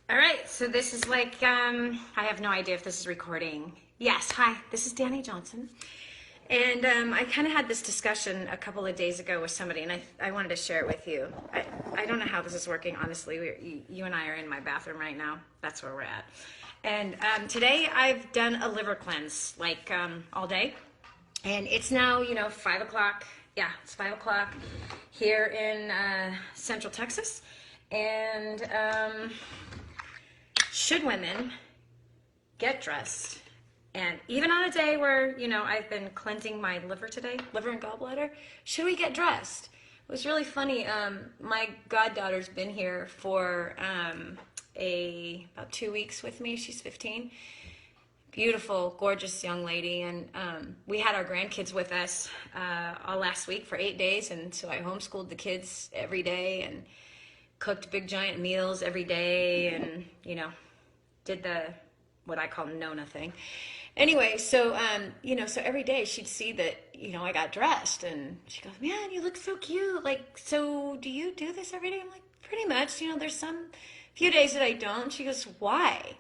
All right, so this is like, I have no idea if this is recording. Yes, hi, this is Dani Johnson. And I kind of had this discussion a couple of days ago with somebody, and I wanted to share it with you. I don't know how this is working, honestly. You and I are in my bathroom right now. That's where we're at. And today I've done a liver cleanse, like all day. And it's now, 5 o'clock. Yeah, it's 5 o'clock here in Central Texas. And should women get dressed? And even on a day where, I've been cleansing my liver today, liver and gallbladder, should we get dressed? It was really funny. My goddaughter's been here for about 2 weeks with me. She's 15. Beautiful, gorgeous young lady. And we had our grandkids with us all last week for 8 days. And so I homeschooled the kids every day and cooked big giant meals every day and, did the, what I call Nona thing. Anyway, so, so every day she'd see that, I got dressed and she goes, man, you look so cute. Like, so do you do this every day? I'm like, pretty much, there's some few days that I don't. She goes, why?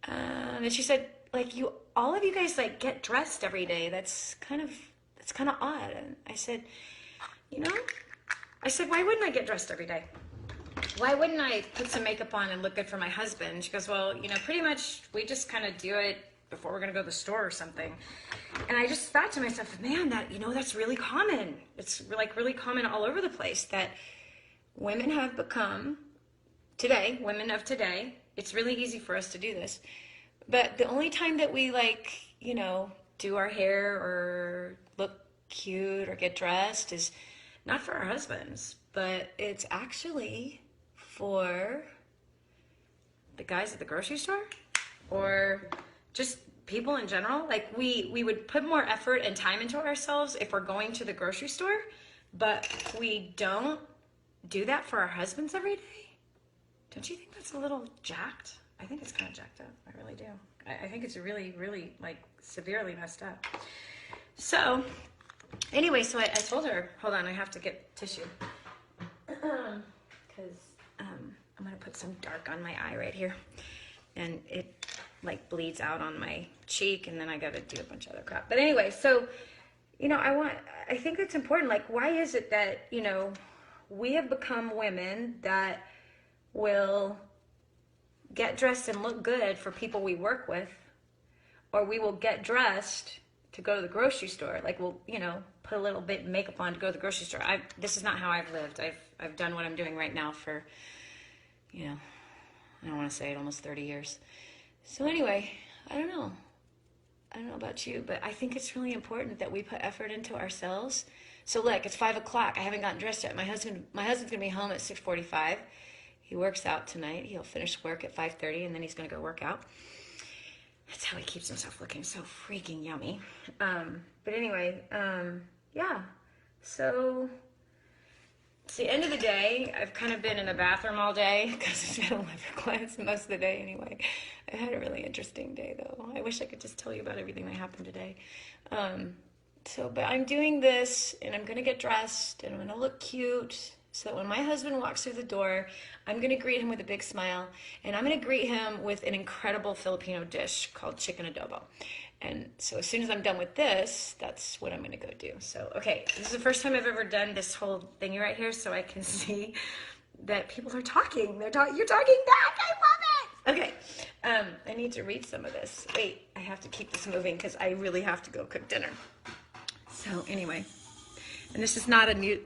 And she said, like, all of you guys like get dressed every day. That's kind of odd. And I said, why wouldn't I get dressed every day? Why wouldn't I put some makeup on and look good for my husband? She goes, well, pretty much we just kind of do it before we're going to go to the store or something. And I just thought to myself, man, that's really common. It's like really common all over the place that women have become today, women of today. It's really easy for us to do this. But the only time that we do our hair or look cute or get dressed is not for our husbands, but it's actually for the guys at the grocery store or just people in general. Like we would put more effort and time into ourselves if we're going to the grocery store, but we don't do that for our husbands every day. Don't you think that's a little jacked? I think it's kind of jacked up. I really do. I think it's really, really like severely messed up. So anyway, so I told her, hold on, I have to get tissue. Because I'm going to put some dark on my eye right here. And it like bleeds out on my cheek, and then I got to do a bunch of other crap. But anyway, so, I think it's important. Like, why is it that, we have become women that will get dressed and look good for people we work with, or we will get dressed to go to the grocery store. Like we'll, put a little bit of makeup on to go to the grocery store. This is not how I've lived. I've done what I'm doing right now for, I don't want to say it, almost 30 years. So anyway, I don't know about you, but I think it's really important that we put effort into ourselves. So look, it's 5 o'clock. I haven't gotten dressed yet. My husband's going to be home at 6:45. He works out tonight. He'll finish work at 5:30, and then he's going to go work out. That's how he keeps himself looking so freaking yummy. But anyway, yeah. So it's the end of the day. I've kind of been in the bathroom all day because it's been a liver cleanse most of the day anyway. I had a really interesting day, though. I wish I could just tell you about everything that happened today. But I'm doing this, and I'm going to get dressed, and I'm going to look cute, so that when my husband walks through the door, I'm going to greet him with a big smile, and I'm going to greet him with an incredible Filipino dish called chicken adobo. And so as soon as I'm done with this, that's what I'm going to go do. So, okay, this is the first time I've ever done this whole thingy right here, so I can see that people are talking. You're talking back. I love it. Okay, I need to read some of this. Wait, I have to keep this moving because I really have to go cook dinner. So anyway. And this is not a new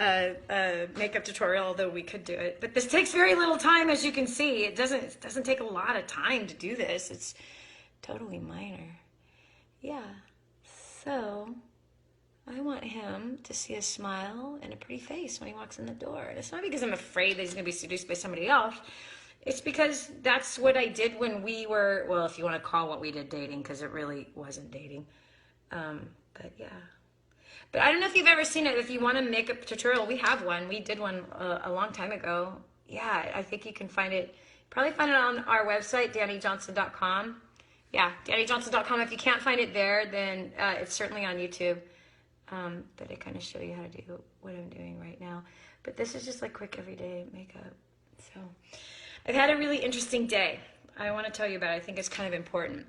makeup tutorial, although we could do it. But this takes very little time, as you can see. It doesn't take a lot of time to do this. It's totally minor. Yeah. So I want him to see a smile and a pretty face when he walks in the door. And it's not because I'm afraid that he's going to be seduced by somebody else. It's because that's what I did when we were, well, if you want to call what we did dating, because it really wasn't dating. But yeah. But I don't know if you've ever seen it. If you want a makeup tutorial, we have one. We did one a long time ago. Yeah, I think you can find it. Probably find it on our website, DaniJohnson.com. Yeah, DaniJohnson.com. If you can't find it there, then it's certainly on YouTube. But I kind of show you how to do what I'm doing right now. But this is just like quick everyday makeup. So, I've had a really interesting day. I want to tell you about it. I think it's kind of important.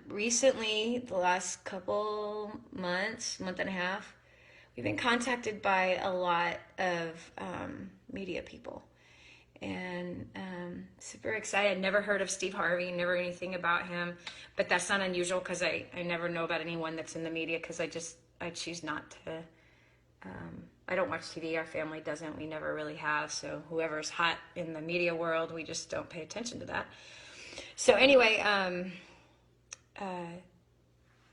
Recently, the last couple months, month and a half, we've been contacted by a lot of media people. And super excited. Never heard of Steve Harvey, never anything about him. But that's not unusual because I never know about anyone that's in the media because I choose not to. I don't watch TV. Our family doesn't. We never really have. So whoever's hot in the media world, we just don't pay attention to that. So anyway,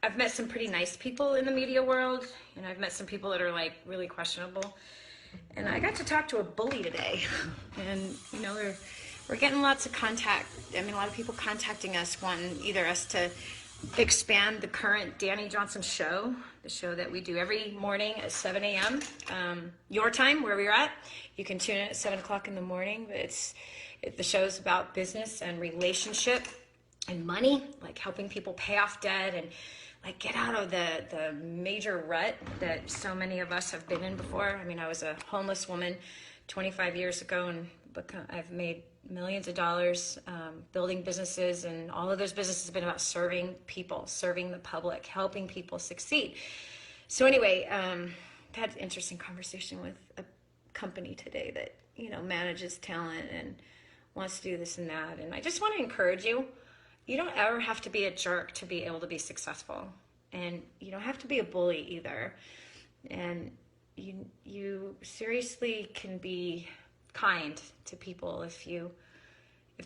I've met some pretty nice people in the media world, and I've met some people that are like really questionable. And I got to talk to a bully today, and you know we're getting lots of contact. I mean, a lot of people contacting us, wanting either us to expand the current Dani Johnson show, the show that we do every morning at 7 a.m. Your time, wherever you're at. You can tune in at 7 o'clock in the morning. But the show's about business and relationship and money, like helping people pay off debt and like get out of the major rut that so many of us have been in before. I mean, I was a homeless woman 25 years ago, and I've made millions of dollars building businesses, and all of those businesses have been about serving people, serving the public, helping people succeed. So anyway, I had an interesting conversation with a company today that, you know, manages talent and wants to do this and that. And I just want to encourage you. You don't ever have to be a jerk to be able to be successful. And you don't have to be a bully either. And you seriously can be kind to people if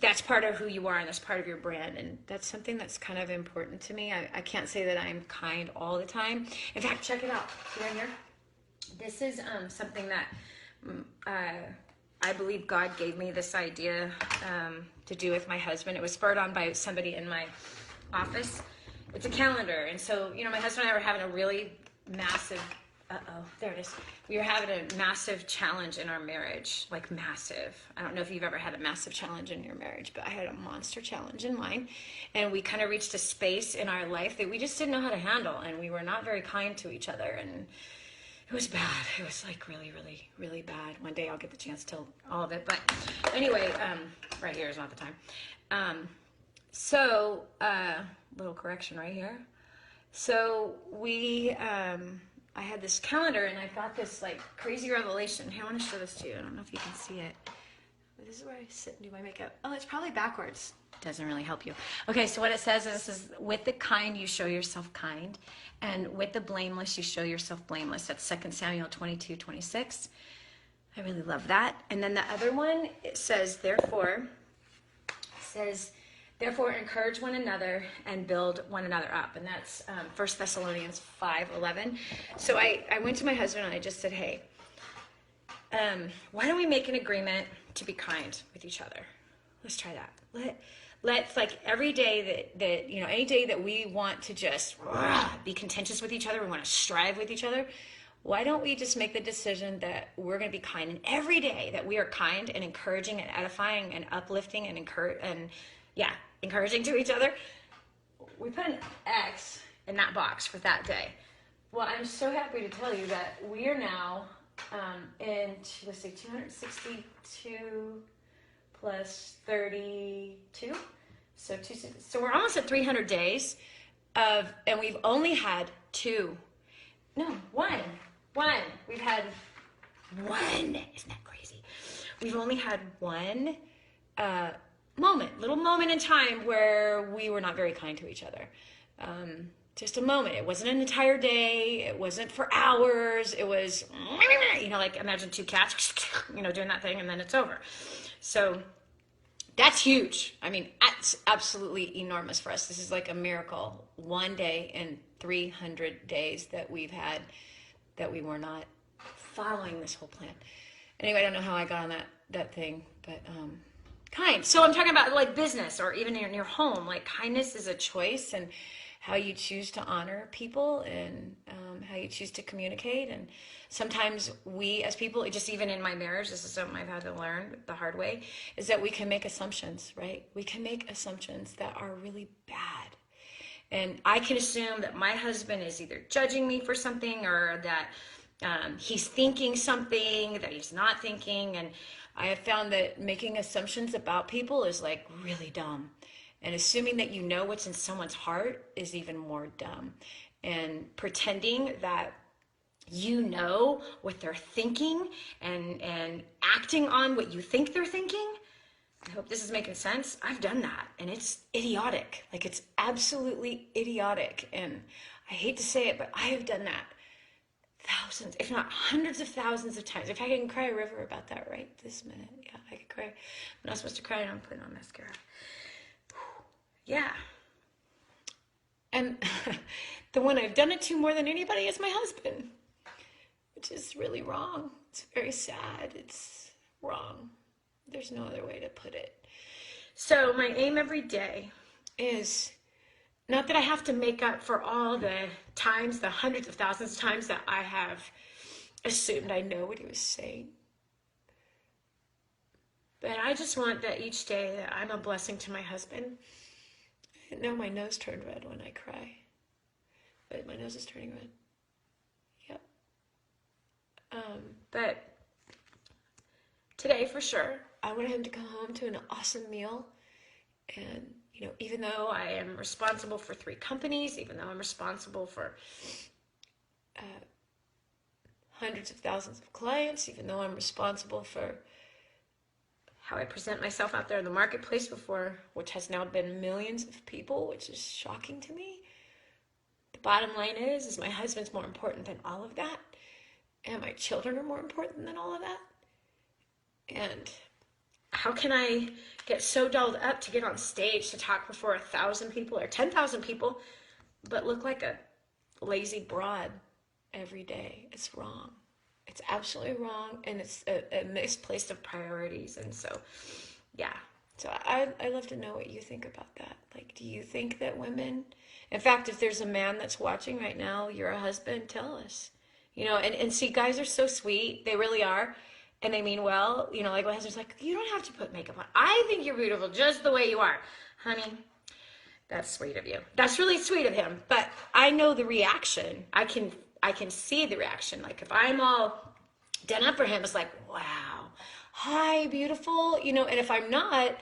that's part of who you are and that's part of your brand. And that's something that's kind of important to me. I can't say that I'm kind all the time. In fact, check it out. See right here? This is something that I believe God gave me this idea to do with my husband. It was spurred on by somebody in my office. It's a calendar. And so, you know, my husband and I were having a really massive, there it is. We were having a massive challenge in our marriage, like massive. I don't know if you've ever had a massive challenge in your marriage, but I had a monster challenge in mine. And we kind of reached a space in our life that we just didn't know how to handle. And we were not very kind to each other. And it was bad. It was like really, really, really bad. One day I'll get the chance to tell all of it. But anyway, right here is not the time. So, little correction right here. So I had this calendar and I got this like crazy revelation. Hey, I want to show this to you. I don't know if you can see it. But this is where I sit and do my makeup. Oh, it's probably backwards. Doesn't really help you. Okay, so what it says is with the kind, you show yourself kind. And with the blameless, you show yourself blameless. That's 2 Samuel 22:26. I really love that. And then the other one, it says, therefore, encourage one another and build one another up. And that's 1 Thessalonians 5:11. So I went to my husband and I just said, hey, why don't we make an agreement to be kind with each other? Let's try that. Let's like every day that you know, any day that we want to just be contentious with each other, we want to strive with each other, why don't we just make the decision that we're going to be kind, and every day that we are kind and encouraging and edifying and uplifting and encouraging to each other, we put an X in that box for that day. Well, I'm so happy to tell you that we are now in, let's see, 262 plus 32. So we're almost at 300 days and we've only had one. We've had one. Isn't that crazy? We've only had one little moment in time where we were not very kind to each other. Just a moment. It wasn't an entire day. It wasn't for hours. It was, you know, like imagine two cats, you know, doing that thing and then it's over. So that's huge. I mean, that's absolutely enormous for us. This is like a miracle. One day in 300 days that we've had that we were not following this whole plan. Anyway, I don't know how I got on that thing, but kind. So I'm talking about like business or even in your home. Like kindness is a choice, and how you choose to honor people, and how you choose to communicate. And sometimes we as people, just even in my marriage, this is something I've had to learn the hard way, is that we can make assumptions, right? We can make assumptions that are really bad. And I can assume that my husband is either judging me for something, or that he's thinking something that he's not thinking. And I have found that making assumptions about people is like really dumb. And assuming that you know what's in someone's heart is even more dumb. And pretending that you know what they're thinking and acting on what you think they're thinking. I hope this is making sense. I've done that, and it's idiotic. Like, it's absolutely idiotic. And I hate to say it, but I have done that thousands, if not hundreds of thousands of times. If I can cry a river about that right this minute, yeah, I could cry. I'm not supposed to cry, and I'm putting on mascara. Yeah. And the one I've done it to more than anybody is my husband, which is really wrong. It's very sad. It's wrong. There's no other way to put it. So my aim every day is not that I have to make up for all the times, the hundreds of thousands of times that I have assumed I know what he was saying. But I just want that each day that I'm a blessing to my husband. I know my nose turned red when I cry, but my nose is turning red. Yep. But today, for sure, I want him to come home to an awesome meal. And, you know, even though I am responsible for 3 companies, even though I'm responsible for hundreds of thousands of clients, even though I'm responsible for how I present myself out there in the marketplace before, which has now been millions of people, which is shocking to me. The bottom line is my husband's more important than all of that. And my children are more important than all of that. And how can I get so dolled up to get on stage to talk before 1,000 people or 10,000 people, but look like a lazy broad every day? It's wrong. It's absolutely wrong, and it's a misplaced of priorities. And so, yeah. So I'd love to know what you think about that. Like, do you think that women, in fact, if there's a man that's watching right now, you're a husband, tell us. You know, and see, guys are so sweet. They really are. And they mean well. You know, like my husband's like, you don't have to put makeup on. I think you're beautiful just the way you are. Honey, that's sweet of you. That's really sweet of him. But I know the reaction. I can see the reaction. Like, if I'm all done up for him, it's like, wow, hi, beautiful. You know, and if I'm not,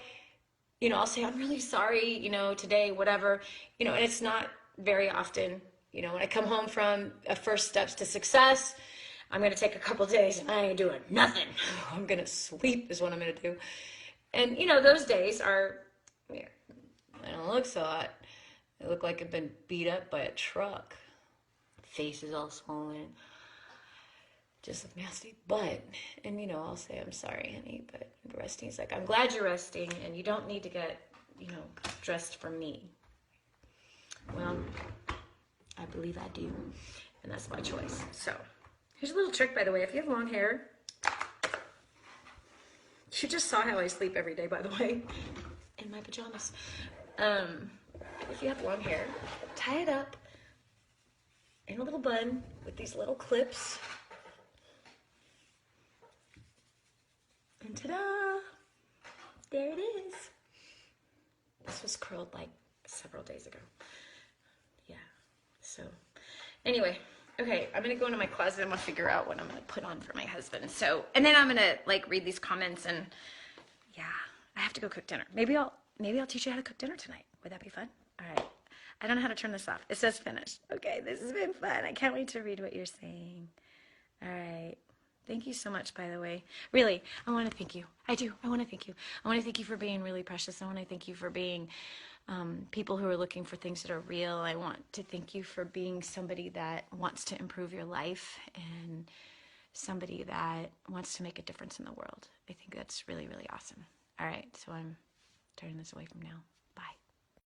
you know, I'll say, I'm really sorry, you know, today, whatever. You know, and it's not very often. You know, when I come home from a first steps to success, I'm going to take a couple days and I ain't doing nothing. I'm going to sleep is what I'm going to do. And, you know, those days are, yeah, I don't look so hot. I look like I've been beat up by a truck. Face is all swollen. Just look nasty. But, and, you know, I'll say, I'm sorry, honey, but resting is like, I'm glad you're resting and you don't need to get, you know, dressed for me. Well, I believe I do. And that's my choice. So, here's a little trick, by the way. If you have long hair, you just saw how I sleep every day, by the way, in my pajamas. If you have long hair, tie it up in a little bun with these little clips. And ta-da! There it is. This was curled like several days ago. Yeah. So, anyway. Okay, I'm going to go into my closet and I'm going to figure out what I'm going to put on for my husband. So, and then I'm going to like read these comments and yeah, I have to go cook dinner. Maybe I'll teach you how to cook dinner tonight. Would that be fun? All right. I don't know how to turn this off. It says finished. Okay, this has been fun. I can't wait to read what you're saying. All right. Thank you so much, by the way. Really, I want to thank you. I do. I want to thank you. I want to thank you for being really precious. I want to thank you for being people who are looking for things that are real. I want to thank you for being somebody that wants to improve your life and somebody that wants to make a difference in the world. I think that's really, really awesome. All right, so I'm turning this away from now.